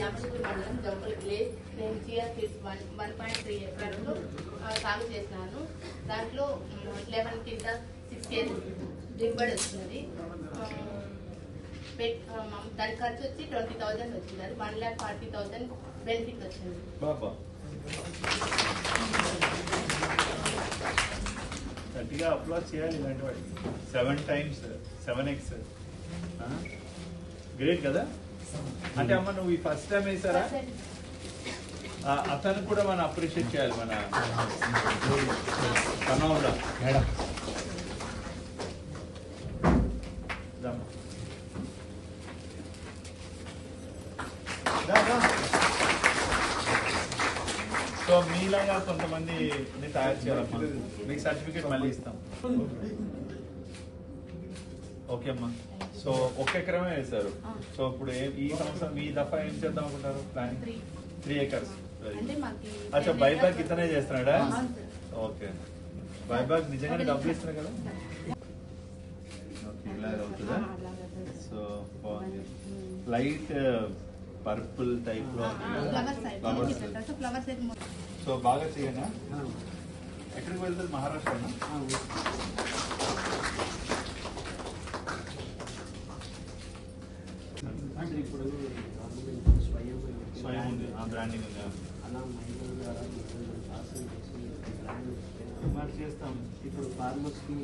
యామగుంటూరు మండలం జంపల్ విలేజ్. నేను chia seeds 1.3 ఎకరాల్లో సాగు చేసినాను. దాంట్లో 11 కింద 6 kg దిగుబడి వస్తుంది. దాని ఖర్చు వచ్చి 20,000 వచ్చింది. అది 1,40,000 బెనిఫిట్ వచ్చింది. గట్టిగా అప్లాస్ చేయాలి ఇలాంటి వాటి 7 times 7x గ్రేట్ కదా. అంటే అమ్మ నువ్వు ఈ ఫస్ట్ టైం వేసారా? అతను కూడా మనం అప్రిషియేట్ చేయాలి. మన కనౌడా మేడం సో మీలాగా కొంతమంది తయారు చేయాలమ్మా. మీకు సర్టిఫికేట్ మళ్ళీ ఇస్తాం. ఓకే అమ్మా. సో 1 ఎకరమే వేశారు. సో ఇప్పుడు ఈ సంవత్సరం మీ దఫా ఏం చేద్దాం అనుకుంటారు? Planning 3 acres. అచ్చా బైబ్యాక్ ఇతనే చేస్తున్నాడా? ఓకే. బైబ్యాక్ నిజంగానే డబ్బులు ఇస్తున్నాయి కదా. ఓకే ఇలాగ అవుతుందా? సో బాగుంది. లైట్ పర్పుల్ టైప్ లో సో బాగా చేయనా? ఎక్కడికి వెళ్తుంది? మహారాష్ట్రనా? ఇప్పుడు స్వయం ఉంది, బ్రాండింగ్ ఉంది. మరి చేస్తాం. ఇప్పుడు ఫార్మర్స్ కి